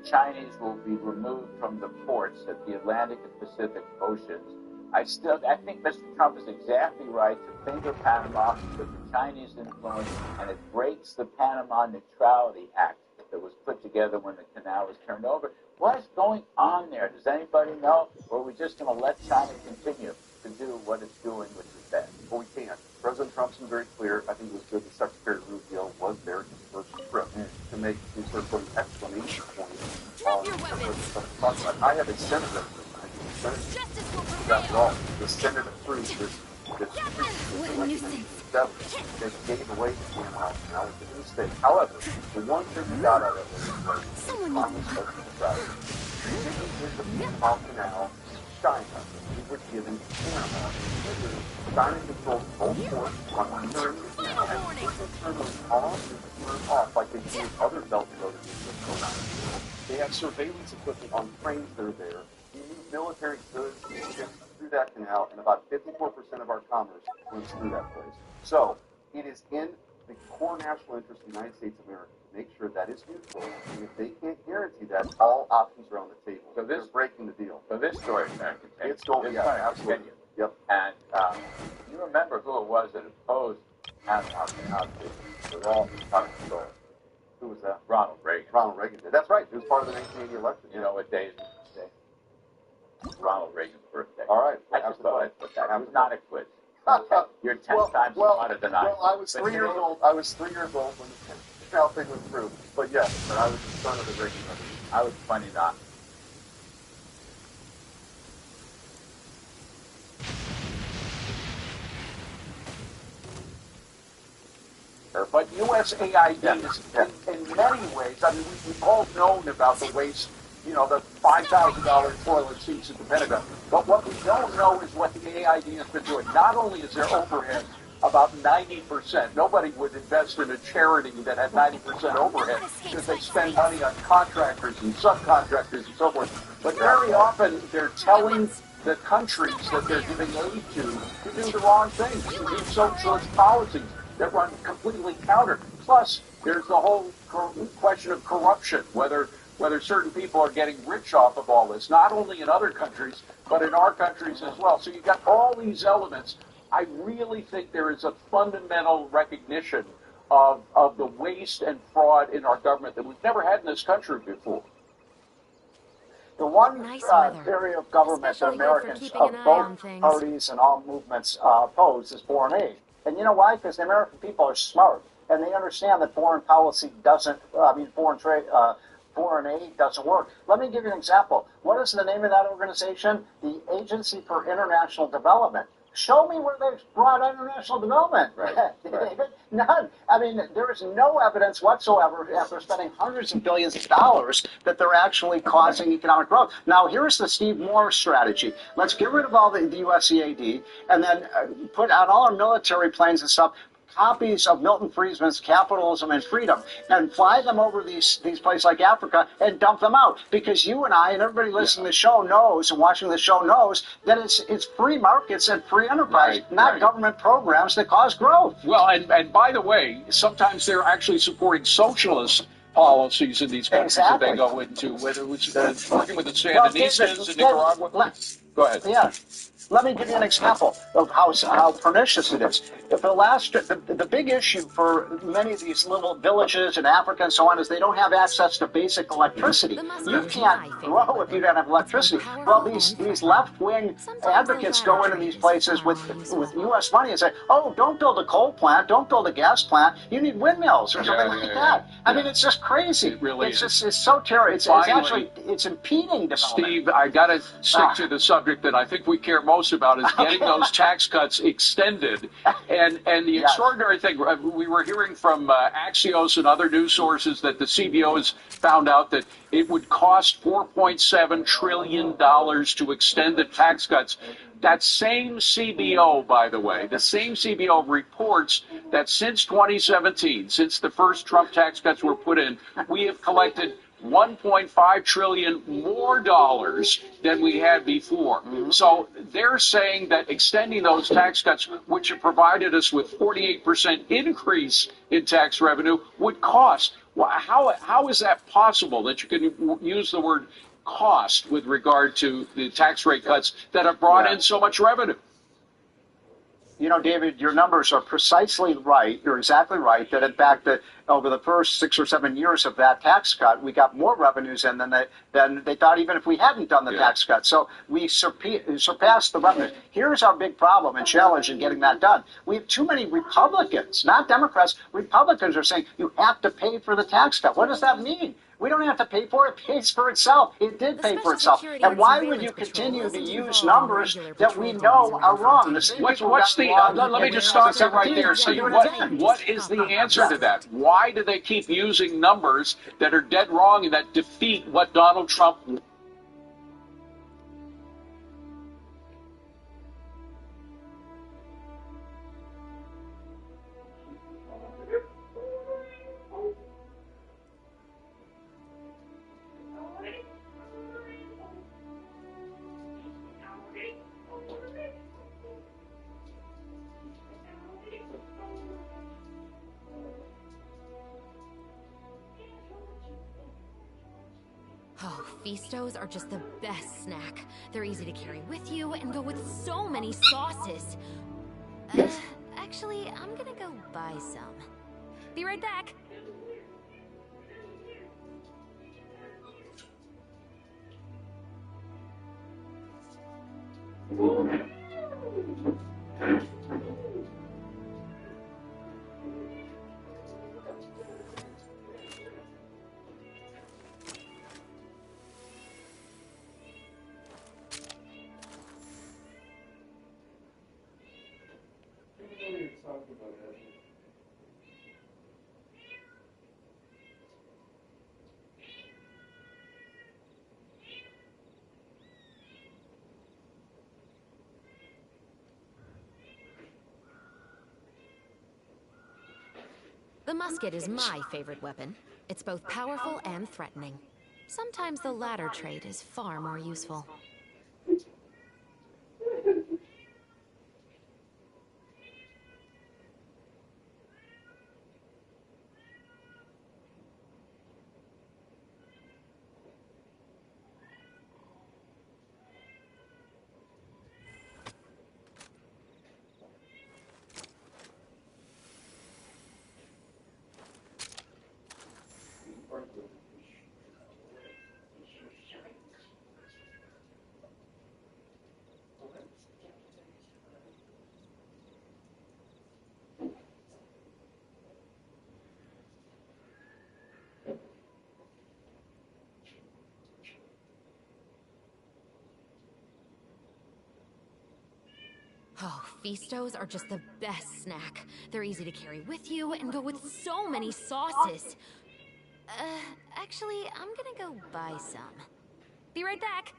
Chinese will be removed from the ports at the Atlantic and Pacific Oceans. I think Mr. Trump is exactly right to finger Panama with the Chinese influence, and it breaks the Panama Neutrality Act that was put together when the canal was turned over. What is going on there? Does anybody know? Or are we just going to let China continue to do what it's doing, which is bad? Well, we can't. President Trump's been very clear. I think it was good that Secretary Rubio was there his first trip to make these sort of exclamation points. Drop your weapons. I have a senator. Justice will That's prevail. all. The Senate approved this. What a nuisance. They gave away the canal. Now it's a mistake. However, the one thing we got out of it was Someone promise of the crowd. The Panama Canal, China. We were given Panama. China controls both ports on the third canal. And we can turn those on and turn off like they do with other Belt and Road initiatives. They have surveillance equipment on trains that are there. We move military goods through that canal, and about 54% of our commerce runs through that place. So it is in the core national interest of the United States of America to make sure that is mutual. And if they can't guarantee that, all options are on the table. So they're breaking the deal. So this story is going to continue. It's going to continue. Yep. And you remember who it was that opposed Panama Canal with all gun control? Who was that? Ronald Reagan. Ronald Reagan did. That's right. It was part of the 1980 election. You know what day is it today? Ronald Reagan's birthday. All right. I just thought I'd put that. It was not a quiz. You're 10 times smarter than I am. Well, I was 3 years old. I was 3 years old when the canal thing went through. But yes, but I was the son of the Reagan president. I was 29. But USAID is, in many ways, I mean, we've all known about the waste, you know, the $5,000 toilet seats at the Pentagon. But what we don't know is what the AID has been doing. Not only is their overhead about 90%, nobody would invest in a charity that had 90% overhead because they spend money on contractors and subcontractors and so forth. But very often they're telling the countries that they're giving aid to do the wrong things, to do socialist policies that run completely counter. Plus, there's the whole question of corruption, whether certain people are getting rich off of all this, not only in other countries, but in our countries as well. So you've got all these elements. I really think there is a fundamental recognition of the waste and fraud in our government that we've never had in this country before. The one area of government that Americans of both parties and all movements oppose is foreign aid. And you know why? Because the American people are smart, and they understand that foreign policy doesn't, foreign aid doesn't work. Let me give you an example. What is the name of that organization? The Agency for International Development. Show me where they've brought international development. Right. None. I mean, there is no evidence whatsoever, after spending hundreds of billions of dollars, that they're actually causing economic growth. Now, here's the Steve Moore strategy. Let's get rid of all the USAID and then put on all our military planes and stuff copies of Milton Friedman's Capitalism and Freedom and fly them over these places like Africa and dump them out. Because you and I and everybody listening to the show knows and watching the show knows that it's free markets and free enterprise, not government programs that cause growth. Well, and by the way, sometimes they're actually supporting socialist policies in these countries that they go into, whether it's working with the Sandinistas in Nicaragua. Go ahead. Yeah. Let me give you an example of how pernicious it is. If the big issue for many of these little villages in Africa and so on is they don't have access to basic electricity. You can't grow if you don't have electricity. Well, these left-wing advocates go into these places with U.S. money and say, oh, don't build a coal plant, don't build a gas plant, you need windmills or something like that. I mean, it's just crazy. It really is. It's so terrible. It's impeding development. Steve, I got to stick to the subject that I think we care most about is getting those tax cuts extended. And the extraordinary thing, we were hearing from Axios and other news sources that the CBO has found out that it would cost $4.7 trillion to extend the tax cuts. That same CBO, by the way, the same CBO reports that since 2017, since the first Trump tax cuts were put in, we have collected $1.5 trillion more dollars than we had before. So they're saying that extending those tax cuts, which have provided us with 48% increase in tax revenue, would cost How is that possible that you can use the word cost with regard to the tax rate cuts that have brought in so much revenue? You know, David, your numbers are precisely right. You're exactly right that, in fact, that over the first 6 or 7 years of that tax cut, we got more revenues in than they thought, even if we hadn't done the tax cut. So we surpassed the revenues. Here's our big problem and challenge in getting that done. We have too many Republicans, not Democrats. Republicans are saying you have to pay for the tax cut. What does that mean? We don't have to pay for it. It pays for itself. It did pay for itself. And why would you continue to use numbers that we know are wrong? The same people What's got the? wrong Let me in just stop you right 2017. there. So See, do it what again. is the answer to that? Why do they keep using numbers that are dead wrong and that defeat what Donald Trump? Oh, Feastos are just the best snack. They're easy to carry with you and go with so many sauces. Actually, I'm gonna go buy some. Be right back. The musket is my favorite weapon. It's both powerful and threatening. Sometimes the latter trait is far more useful. Oh, Feastos are just the best snack. They're easy to carry with you and go with so many sauces. Actually, I'm gonna go buy some. Be right back.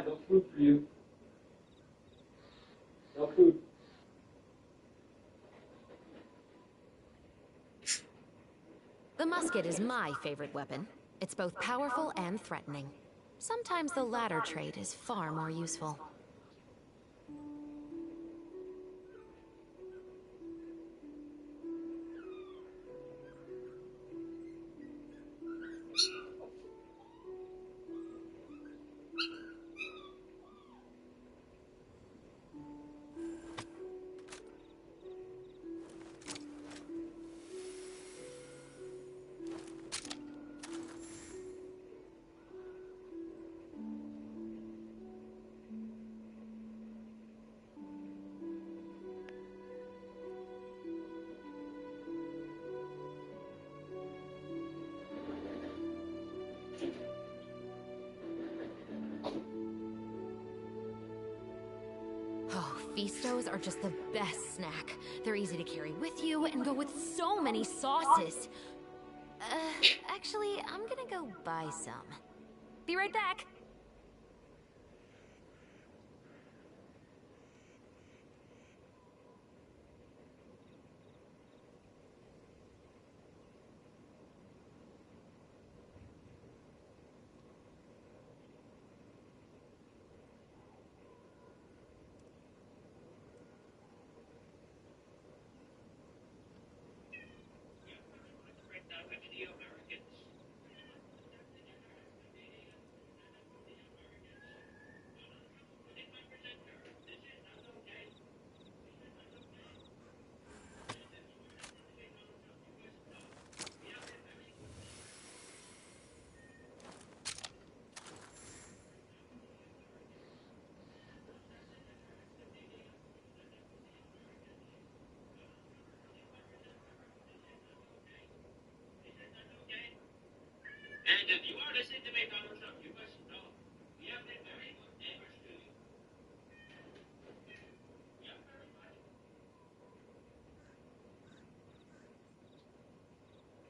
fine. No food for you. No food. The musket is my favorite weapon. It's both powerful and threatening. Sometimes the latter trait is far more useful. Oh, Feastos are just the best snack. They're easy to carry with you and go with so many sauces. Actually, I'm gonna go buy some. Be right back.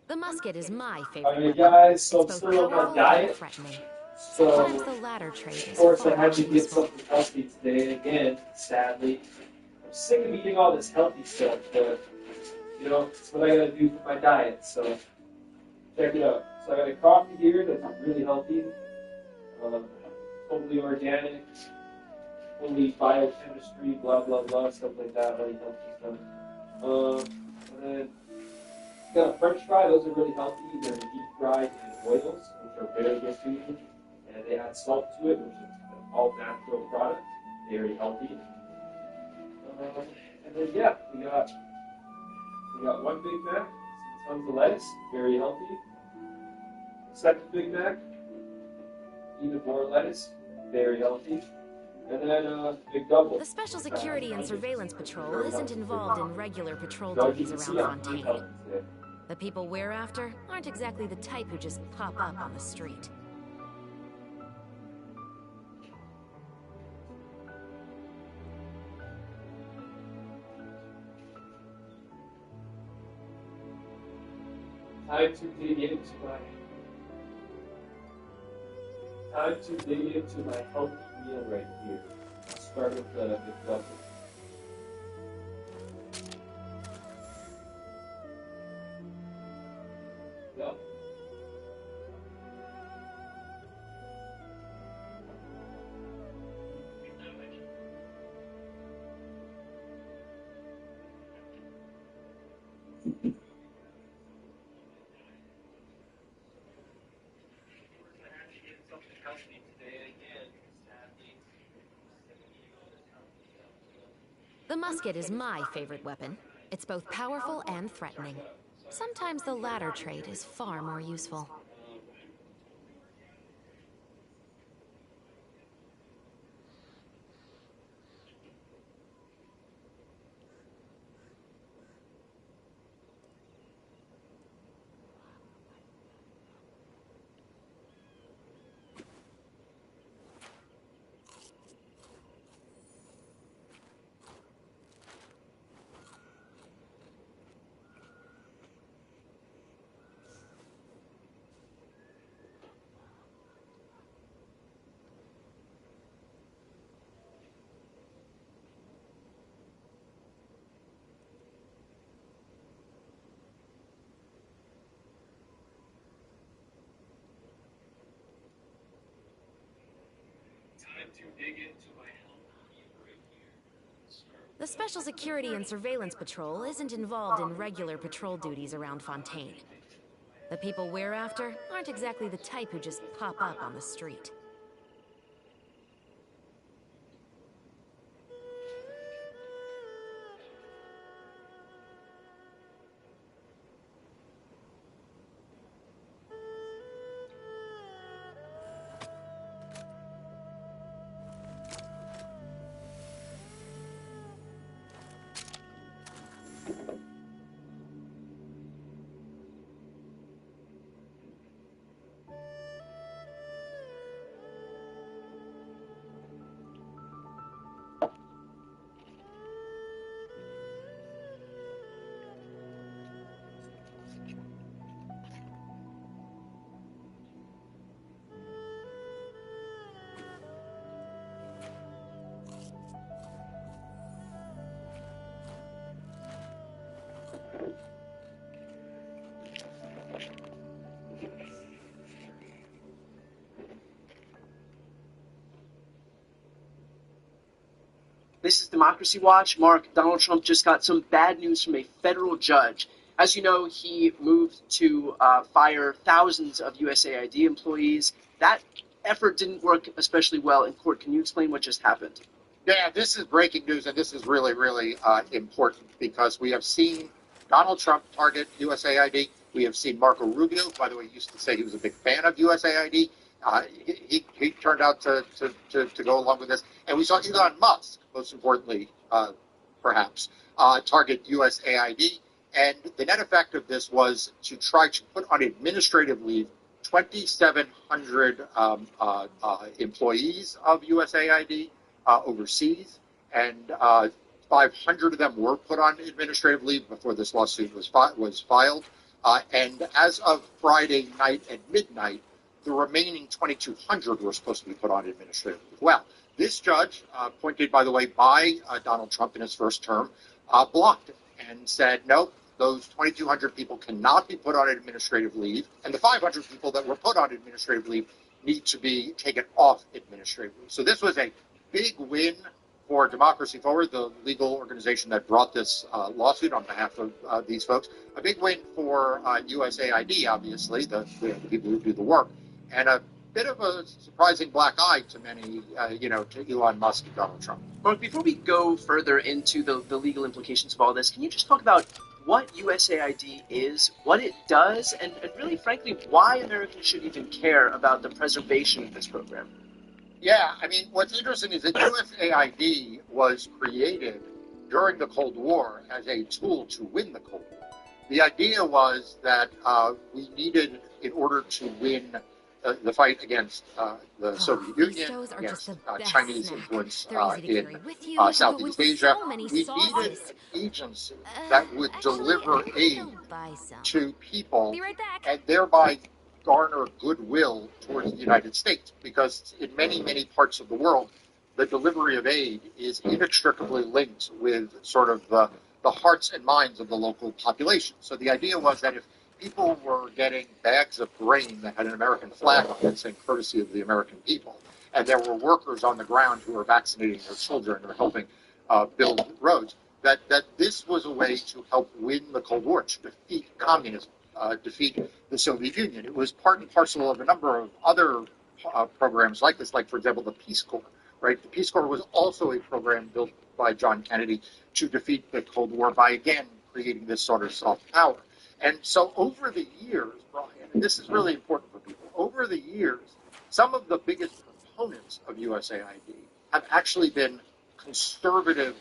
The musket is my favorite Alright, weapon. guys, so I'm It's both still on my powerful and diet. threatening. So, Sometimes the latter trait of is course, I far had to more get useful. something healthy today again, sadly. I'm sick of eating all this healthy stuff, but, you know, it's what I gotta do for my diet, so check it out. So I got a coffee here that's really healthy, totally organic, totally biochemistry, blah, blah, blah, stuff like that, really healthy stuff. And then got a French fry, those are really healthy. They're deep fried in oils, which are very good for you. And they add salt to it, which is an all natural product, very healthy. And then yeah, we got one Big Mac, tons of lettuce, very healthy. Second Big Mac, even more lettuce, very healthy. And then Big Double. The Special Security and Surveillance Patrol isn't involved in regular patrol So duties you can around see I'm pretty Fontaine. healthy today. The people we're after aren't exactly the type who just pop up on the street. Time to dig into my healthy meal right here. I'll start with the McDouble. Yep. The musket is my favorite weapon. It's both powerful and threatening. Sometimes the latter trait is far more useful. The Special Security and Surveillance Patrol isn't involved in regular patrol duties around Fontaine. The people we're after aren't exactly the type who just pop up on the street. This is Democracy Watch. Mark, Donald Trump just got some bad news from a federal judge. As you know, he moved to fire thousands of USAID employees. That effort didn't work especially well in court. Can you explain what just happened? Yeah, this is breaking news, and this is really, really important because we have seen Donald Trump target USAID. We have seen Marco Rubio, by the way, used to say he was a big fan of USAID. He turned out to go along with this. And we saw Elon Musk, most importantly, perhaps, target USAID. And the net effect of this was to try to put on administrative leave 2,700 employees of USAID overseas. And 500 of them were put on administrative leave before this lawsuit was filed. And as of Friday night at midnight, the remaining 2,200 were supposed to be put on administrative leave. Well, this judge, appointed, by the way, by Donald Trump in his first term, blocked it and said, no, those 2,200 people cannot be put on administrative leave, and the 500 people that were put on administrative leave need to be taken off administrative leave. So this was a big win for Democracy Forward, the legal organization that brought this lawsuit on behalf of these folks. A big win for USAID, obviously, the people who do the work, and a bit of a surprising black eye to many, to Elon Musk and Donald Trump. Mark, before we go further into the legal implications of all this, can you just talk about what USAID is, what it does, and really, frankly, why Americans should even care about the preservation of this program? Yeah, I mean, what's interesting is that USAID was created during the Cold War as a tool to win the Cold War. The idea was that we needed, in order to win the fight against the Soviet Union, against Chinese influence in Southeast Asia, we needed an agency that would deliver aid to people and thereby garner goodwill towards the United States, because in many, many parts of the world, the delivery of aid is inextricably linked with sort of the hearts and minds of the local population. So the idea was that if people were getting bags of grain that had an American flag on it, saying courtesy of the American people, and there were workers on the ground who were vaccinating their children or helping build roads, that this was a way to help win the Cold War, to defeat communism, defeat the Soviet Union. It was part and parcel of a number of other programs like this, like, for example, the Peace Corps, right? The Peace Corps was also a program built by John Kennedy to defeat the Cold War by, again, creating this sort of soft power. And so over the years, Brian, and this is really important for people, over the years, some of the biggest proponents of USAID have actually been conservative,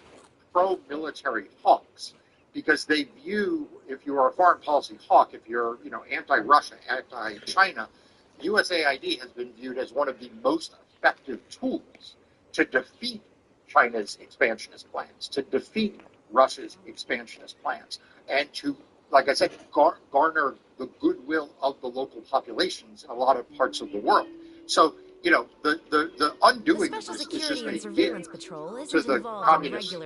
pro-military hawks, because they view, if you are a foreign policy hawk, if you're, anti-Russia, anti-China, USAID has been viewed as one of the most effective tools to defeat China's expansionist plans, to defeat Russia's expansionist plans, and to, like I said, garner the goodwill of the local populations in a lot of parts of the world. So, the undoing of this is just a gift to the communists, in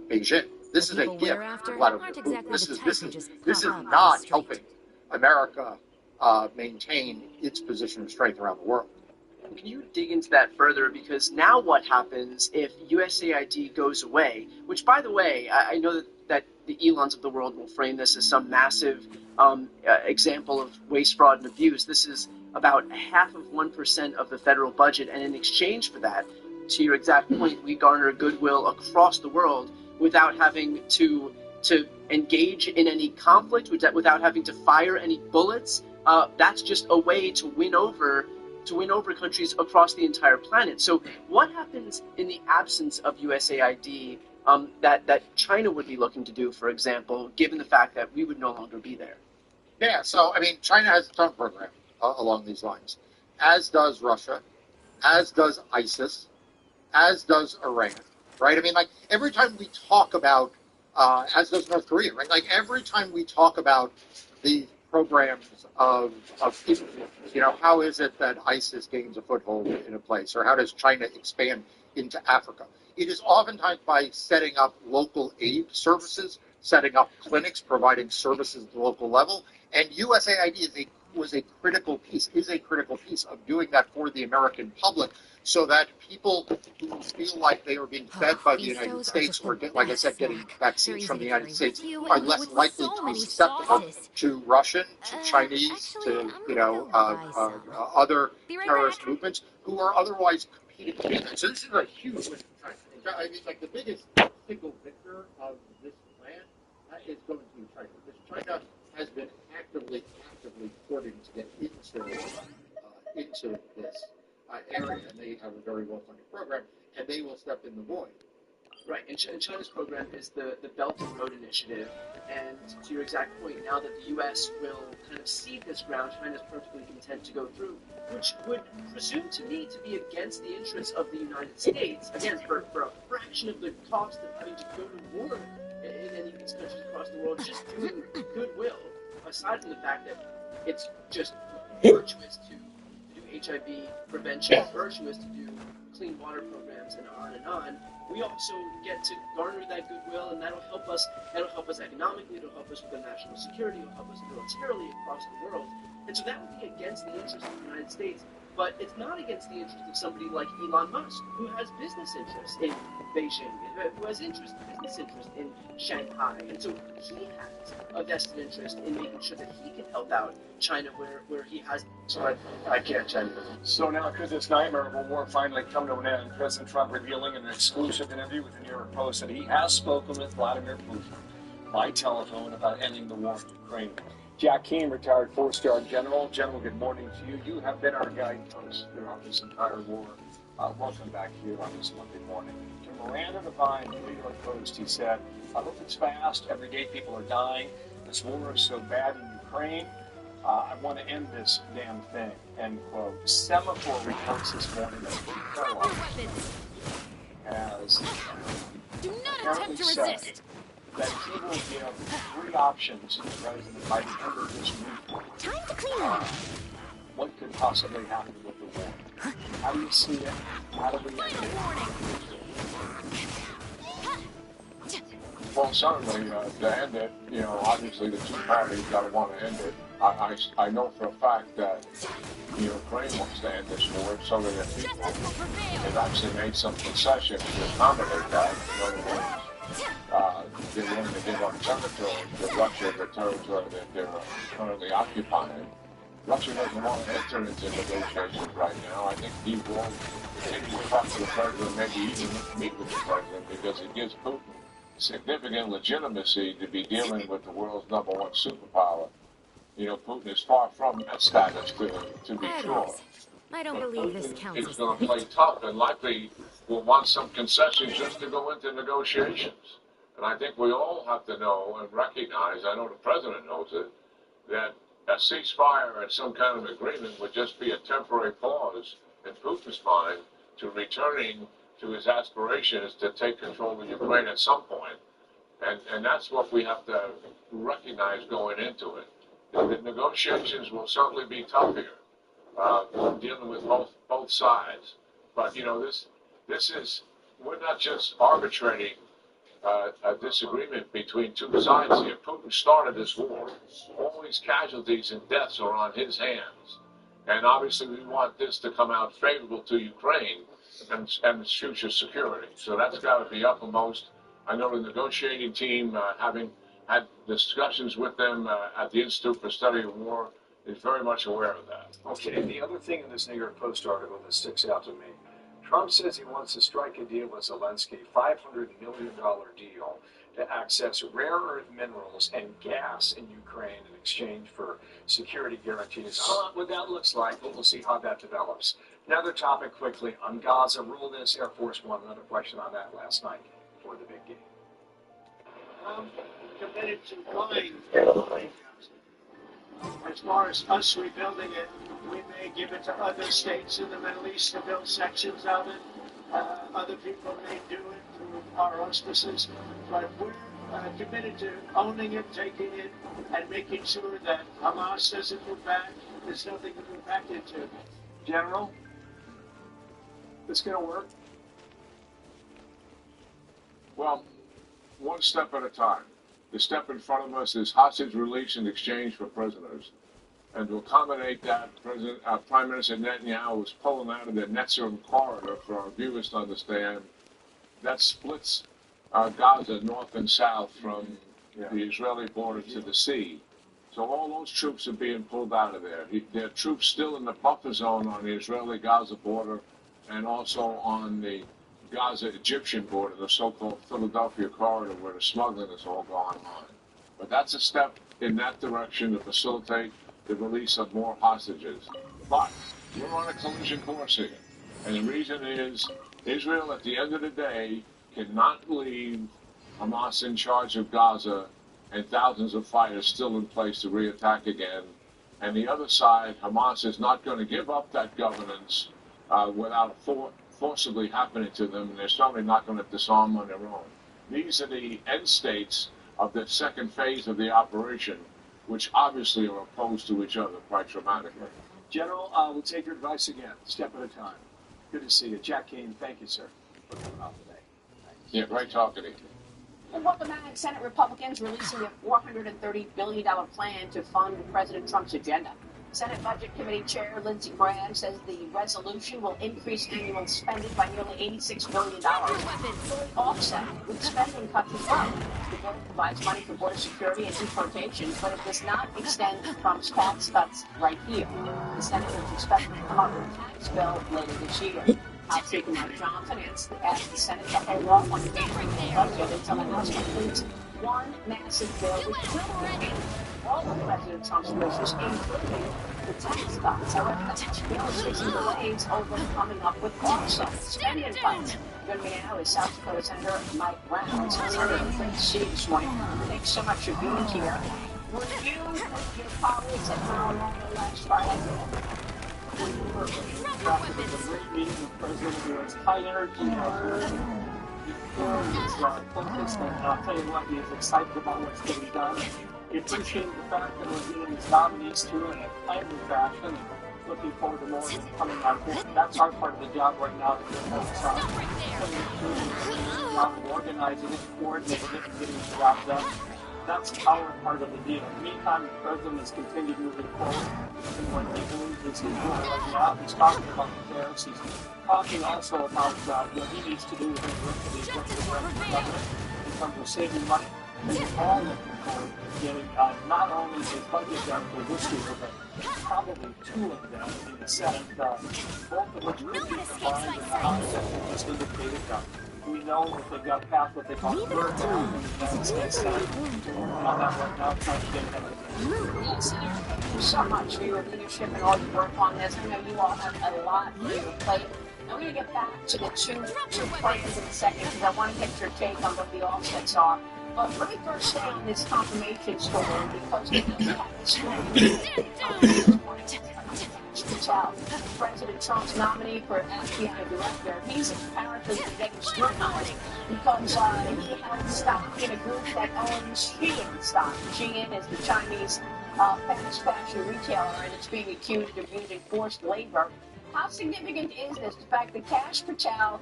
Beijing. This is a gift for Vladimir Putin. This is not helping America maintain its position of strength around the world. Can you dig into that further? Because now what happens if USAID goes away? Which, by the way, I know that the Elons of the world will frame this as some massive example of waste, fraud, and abuse. This is about 0.5% of the federal budget, and in exchange for that, to your exact point, we garner goodwill across the world without having to engage in any conflict, without having to fire any bullets. That's just a way to win over countries across the entire planet. So what happens in the absence of USAID that China would be looking to do, for example, given the fact that we would no longer be there? Yeah, so, I mean, China has its own program along these lines, as does Russia, as does ISIS, as does Iran, right? I mean, like, every time we talk about, as does North Korea, right? Like, every time we talk about the programs of influence, you know, how is it that ISIS gains a foothold in a place, or how does China expand into Africa? It is oftentimes by setting up local aid services, setting up clinics, providing services at the local level, and USAID is a critical piece of doing that for the American public, so that people who feel like they are being fed by the United States, or, like I said, getting vaccines from the United States, are less likely to be susceptible to Russian, to Chinese, to, you know, other terrorist movements who are otherwise competing with it. So this is a huge win for China. I mean, like, the biggest single victor of this plan is going to be China, because China has been actively courting to get into this area, and they have a very well-funded program, and they will step in the void. Right, and China's program is the Belt and Road Initiative, and to your exact point, now that the U.S. will kind of cede this ground, China's perfectly content to go through, which would presume to me to be against the interests of the United States, again, for a fraction of the cost of having to go to war in any of these countries across the world, just doing goodwill, aside from the fact that it's just virtuous to do HIV prevention, virtuous to do clean water programs, and on and on. We also get to garner that goodwill, and that'll help us economically, it'll help us with our national security, it'll help us militarily across the world. And so that would be against the interests of the United States, but it's not against the interest of somebody like Elon Musk, who has business interests in Beijing, who has business interest in Shanghai. And so he has a vested interest in making sure that he can help out China where he has. So I can't tell you. So now, could this nightmare of a war finally come to an end? President Trump revealing in an exclusive interview with the New York Post that he has spoken with Vladimir Putin by telephone about ending the war in Ukraine. Jack Keane, retired four-star general. General, good morning to you. You have been our guidepost throughout this entire war. Welcome back here on this Monday morning. To Miranda Devine, the New York Post, he said, I hope it's fast. Every day people are dying. This war is so bad in Ukraine. I want to end this damn thing, end quote. Semaphore reports this morning that has do not attempt to resist. That he will give three options to President Biden under this week. Time to clean up. What could possibly happen with the war? How do you see it? How do we end it? Well, certainly, to end it, you know, obviously the two parties got to want to end it. I know for a fact that Ukraine wants to end this war, so that the people have actually made some concessions to accommodate that. In other words, they're willing to give up territory to Russia, the territory that they're currently occupying. Russia doesn't want to enter into negotiations right now. I think he will continue to talk to the president, maybe even meet with the president, because it gives Putin significant legitimacy to be dealing with the world's #1 superpower. You know, Putin is far from that status, to be sure. I don't believe this counts. He's going to play tough and likely will want some concessions just to go into negotiations. And I think we all have to know and recognize, I know the president knows it, that a ceasefire and some kind of agreement would just be a temporary pause in Putin's mind to returning to his aspirations to take control of Ukraine at some point. And that's what we have to recognize going into it. The negotiations will certainly be tough here, dealing with both sides. But, you know, this is, we're not just arbitrating a disagreement between two sides here. Putin started this war. All these casualties and deaths are on his hands. And obviously, we want this to come out favorable to Ukraine and its future security. So that's got to be uppermost. I know the negotiating team, having had discussions with them at the Institute for Study of War, is very much aware of that. Okay, and the other thing in this New York Post article that sticks out to me, Trump says he wants to strike a deal with Zelensky, $500 million deal to access rare earth minerals and gas in Ukraine in exchange for security guarantees. I don't know what that looks like, but we'll see how that develops. Another topic quickly on Gaza. Ruled Air Force One. Another question on that last night before the big game. I'm committed to buying. As far as us rebuilding it, we may give it to other states in the Middle East to build sections of it. Other people may do it through our auspices, but we're committed to owning it, taking it, and making sure that Hamas doesn't move back. There's nothing to move back into. General, this going to work? Well, one step at a time. The step in front of us is hostage release in exchange for prisoners. And to accommodate that, Prime Minister Netanyahu was pulling out of the Netzarim corridor, for our viewers to understand. That splits Gaza north and south from the Israeli border to the sea. So all those troops are being pulled out of there. There are troops still in the buffer zone on the Israeli-Gaza border and also on the Gaza-Egyptian border, the so-called Philadelphia corridor, where the smuggling is all going on. But that's a step in that direction to facilitate the release of more hostages. But we're on a collision course here. And the reason is Israel, at the end of the day, cannot leave Hamas in charge of Gaza and thousands of fighters still in place to reattack again. And the other side, Hamas is not going to give up that governance without forcibly happening to them, and they're certainly not going to disarm on their own. These are the end states of the second phase of the operation, which obviously are opposed to each other quite dramatically. General, we'll take your advice again, step at a time. Good to see you. Jack Kane, thank you, sir, for coming out today. Yeah, great talking to you. And welcome back. Senate Republicans releasing a $430 billion plan to fund President Trump's agenda. Senate Budget Committee Chair Lindsey Graham says the resolution will increase annual spending by nearly $86 billion, fully offset with spending cuts as well. The bill provides money for border security and deportation, but it does not extend Trump's tax cuts right here. The senators expect to come up with a tax bill later this year. House Speaker Mike Johnson asked the Senate to hold off on the budget until the House completes one massive bill which will bring all of President Trump's wishes, including the tax cuts. However, the bill is facing delays over coming up with offset spending cuts. Joining me now is South Dakota Senator Mike Brown. Senator, great to see you this morning. Thanks so much for being here. Were you with your colleagues at Mar-a-Lago last Friday? It was a great meeting with President who has high energy, focused, and I'll tell you what, he is excited about what's getting done. He appreciated the fact that we're getting these nominees through in a timely fashion, and looking forward to more coming on board. That's our part of the job right now, to focus on putting it through the job of organizing it, coordinating it, and getting the job done. That's our part of the deal. In the meantime, the President has continued moving forward. And what he believes is he's doing right now. He's talking about the tariffs. He's talking also about what he needs to do with the executive branch of government in terms of saving money. And we're all looking forward to getting not only his budget done for this year, but probably two of them in the Senate, both of which could be combined in the House, as we just indicated. We know that they've got passed what they call third term in the United States Senate. We're working on that right now, trying to get it done. Yes, Senator, thank you so much for your leadership and all your work on this. I know you all have a lot on your plate. I'm going to get back to the two plans in a second because I want to get your take on what the offsets are. But let me first stay on this confirmation story because we have this story. President Trump's nominee for FBI director, he's apparently getting scrutinized because he held stock in a group that owns Shein stock. Shein is the Chinese fast fashion retailer, and it's being accused of using forced labor. How significant is this? The fact that Kash Patel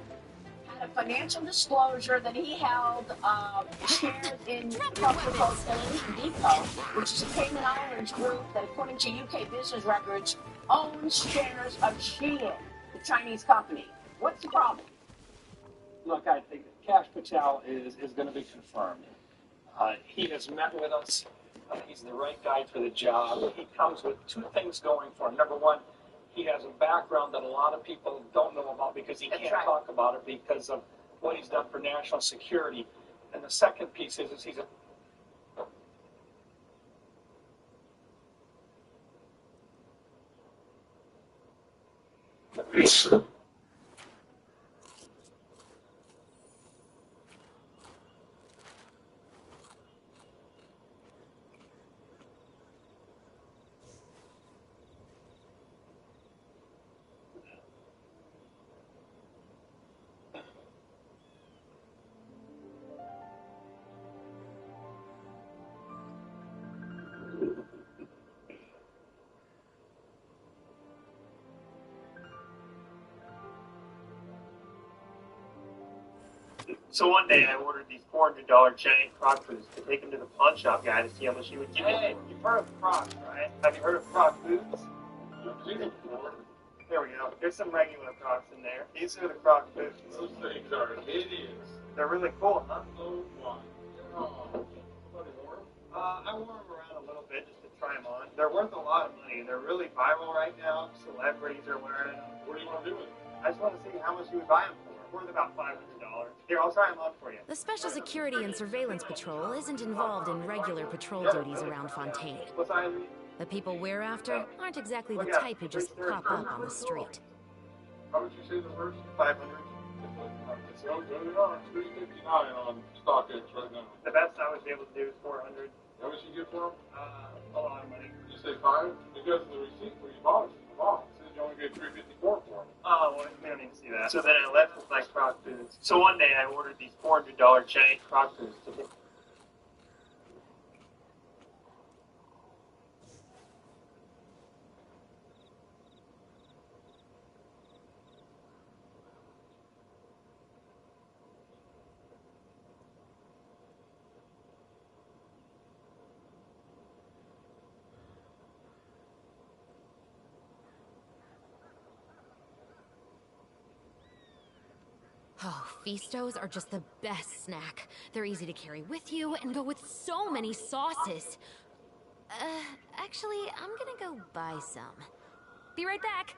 had a financial disclosure that he held shares in a company called Elite Depot, which is a Cayman Islands group that, according to UK business records, owns shares of Shein, the Chinese company. What's the problem? Look, I think Cash Patel is going to be confirmed. He has met with us. He's the right guy for the job. He comes with two things going for him. Number one, he has a background that a lot of people don't know about because he can't talk about it because of what he's done for national security. And the second piece is he's a So one day I ordered these $400 giant crock foods to take them to the pawn shop guy to see how much he would give me. Hey, you've heard of crocs, right? Have you heard of croc foods? There we go. There's some regular crocs in there. These are the croc foods. Those things are idiots. They're really cool, huh? Oh my God. I wore them around a little bit just to try them on. They're worth a lot of money, and they're really viral right now. Celebrities are wearing them. What do you want to do with it? I just want to see how much you would buy them for. Worth about $500. Here, I'll try them on for you. The Special Security and Surveillance Patrol isn't involved in regular patrol duties around Fontaine. What's I mean? The people we're after aren't exactly the type who just pop up on the street. How would you say the first? 500. So there they are, 359 on StockX right now. The best I was able to do is 400. How much you get for them? A lot of money. You say 5? Because of the receipt where you bought it. It says you only get 354 for them. Oh, well, we don't need to see that. So then I left with my crock foods. So one day I ordered these $400 giant crock foods to get. Oh, Feastos are just the best snack. They're easy to carry with you and go with so many sauces. Actually, I'm gonna go buy some. Be right back.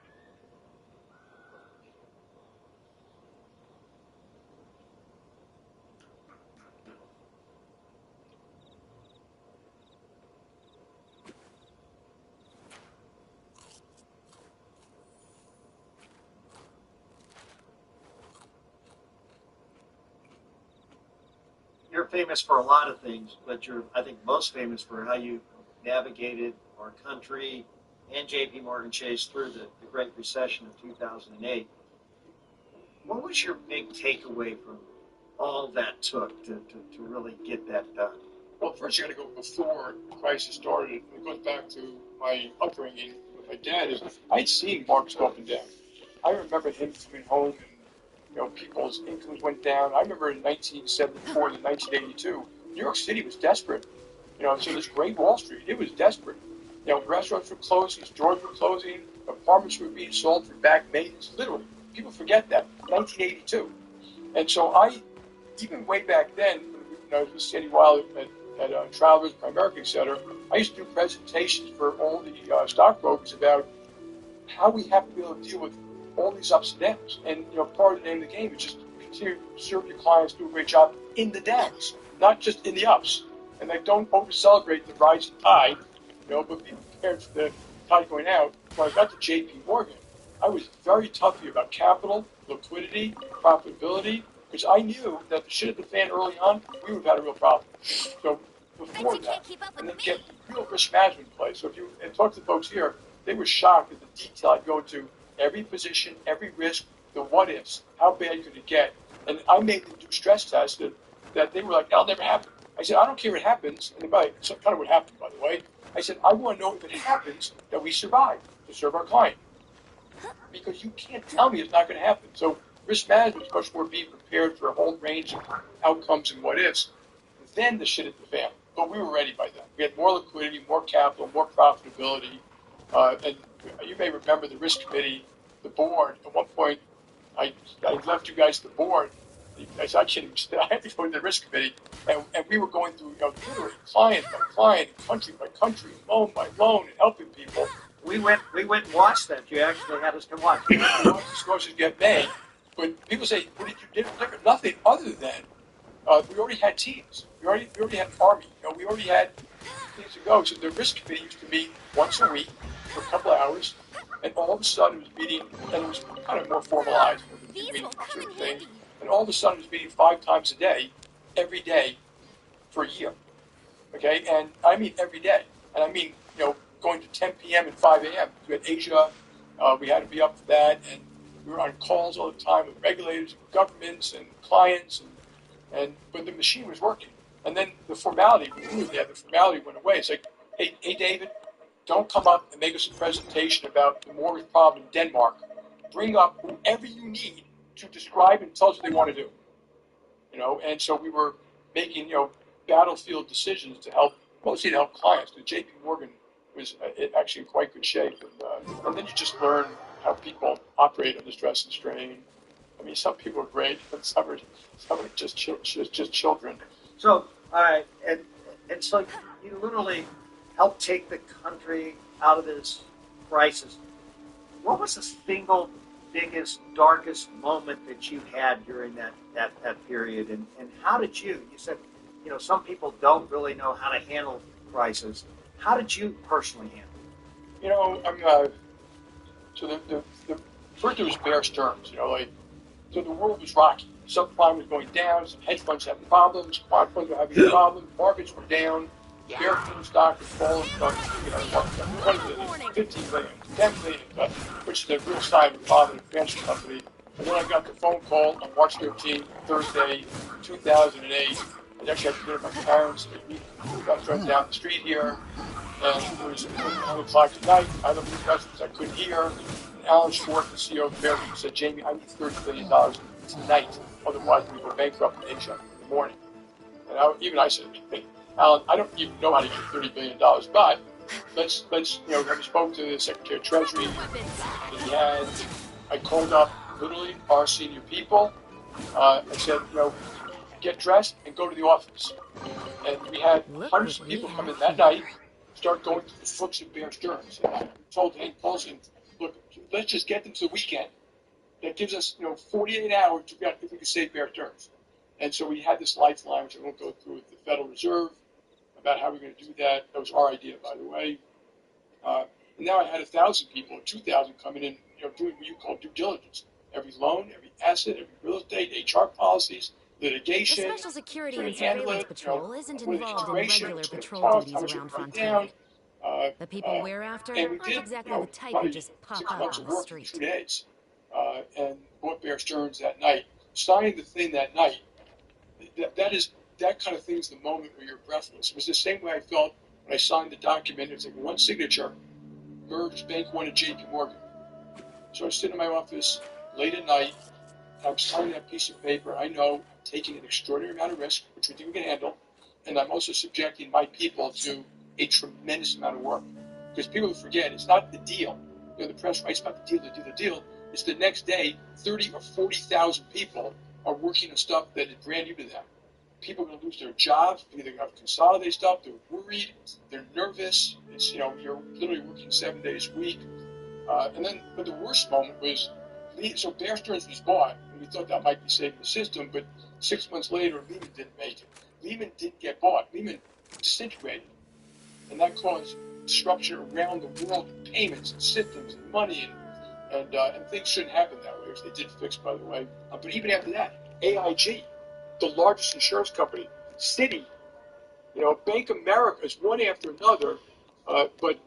You're famous for a lot of things, but you're, I think, most famous for how you navigated our country and J.P. Morgan Chase through the Great Recession of 2008. What was your big takeaway from all that took to really get that done? Well, first you got to go before the crisis started. It goes back to my upbringing with my dad. I'd seen markets go up and down. I remember him coming home and people's incomes went down. I remember in 1974 to 1982, New York City was desperate. So this great Wall Street, it was desperate. Restaurants were closing, stores were closing, apartments were being sold for back maintenance. Literally, people forget that. 1982. And so I, even way back then, I was with Sandy Wilder at Travelers, Primerica, etc., I used to do presentations for all the stockbrokers about how we have to be able to deal with all these ups and downs. And, part of the name of the game is just continue to serve your clients, do a great job in the downs, not just in the ups. And don't over-celebrate the rising tide, but be prepared for the tide going out. When I got to J.P. Morgan, I was very tough here about capital, liquidity, profitability, because I knew that the shit hit the fan early on, we would have had a real problem. So before that, and then get real risk management in place. So if you talk to the folks here, they were shocked at the detail I'd go into every position, every risk, the what-ifs, how bad could it get? And I made them do stress tests that they were like, that'll never happen. I said, I don't care if it happens. And so kind of what happened, by the way. I said, I want to know if it happens that we survive to serve our client. Because you can't tell me it's not going to happen. So Risk management is much more being prepared for a whole range of outcomes and what ifs. Then the shit hit the fan. But we were ready by then. We had more liquidity, more capital, more profitability. And you may remember the risk committee, the board. At one point, I left you guys the board. I can't even stay. I had to go to the risk committee, and we were going through literally client by client, country by country, loan by loan, and helping people. We went and watched that. You actually had us to watch. Disclosures get made, but people say, "What did you do different?" Nothing other than we already had teams. We already had army. We already had things to go. So the risk committee used to meet once a week for a couple of hours, and all of a sudden it was meeting, and it was kind of more formalized. And all of a sudden it was meeting 5 times a day, every day, for a year. Okay, and I mean every day, and I mean going to 10 p.m. and 5 a.m. We had Asia, we had to be up for that, and we were on calls all the time with regulators, and governments, and clients, but the machine was working. And then the formality, the formality went away. It's like, hey, David, don't come up and make us a presentation about the mortgage problem in Denmark. Bring up whoever you need to describe and tell us what they want to do. And so we were making, battlefield decisions to help, mostly to help clients. The JP Morgan was actually in quite good shape. And then you just learn how people operate under stress and strain. I mean, some people are great, but some are just children. So, all right, and so you literally helped take the country out of this crisis. What was the single biggest, darkest moment that you had during that period, and how did you said, some people don't really know how to handle crisis. How did you personally handle it? So the first it was Bear Stearns, so the world was rocky. Subprime was going down, some hedge funds having problems, quant funds were having problems, markets were down, Bear stock was falling from 20 million, 15 million, 10 million, which is a real sign of a positive financial company. And then I got the phone call on March 13th, Thursday, 2008. I actually had to go to my parents. We got right down the street here, and it was 9 o'clock at night. I left the messages I couldn't hear. And Alan Schwartz, the CEO of Bear, said, Jamie, I need $30 billion tonight. Otherwise, we go bankrupt in Asia in the morning. And I said, hey, Alan, I don't even know how to get $30 billion, but let's I spoke to the Secretary of Treasury. I called up literally our senior people. I said, get dressed and go to the office. And we had hundreds of people come in that night, start going through the books of Bear Stearns. And I told Hank Paulson, look, let's just get them to the weekend. That gives us, 48 hours to figure out if we can save Bear Stearns. And so we had this lifeline, which I won't go through, with the Federal Reserve about how we're going to do that. That was our idea, by the way. And now I had 1,000 people, 2,000 coming in, doing what you call due diligence. Every loan, every asset, every real estate, HR policies, litigation. The Special Security and Surveillance Patrol isn't involved in regular patrol duties around Fontaine. The people we're after aren't exactly the type who just pop up on the street. 2 days. And bought Bear Stearns that night. Signing the thing that night, that kind of thing is the moment where you're breathless. It was the same way I felt when I signed the document. It's like one signature, merged Bank One and JP Morgan. So I sit in my office late at night, and I'm signing that piece of paper. I know I'm taking an extraordinary amount of risk, which we think we can handle, and I'm also subjecting my people to a tremendous amount of work. Because people forget, it's not the deal. The press writes about the deal. It's the next day, 30 or 40,000 people are working on stuff that is brand new to them. People are going to lose their jobs. They're going to have to consolidate stuff. They're worried. They're nervous. It's, you're literally working 7 days a week. But the worst moment was, so Bear Stearns was bought, and we thought that might be saving the system, but 6 months later, Lehman didn't make it. Lehman didn't get bought. Lehman disintegrated. And that caused disruption around the world in payments and systems and money, and things shouldn't happen that way, which they did fix, by the way. But even after that, AIG, the largest insurance company, Citi, Bank of America is one after another, but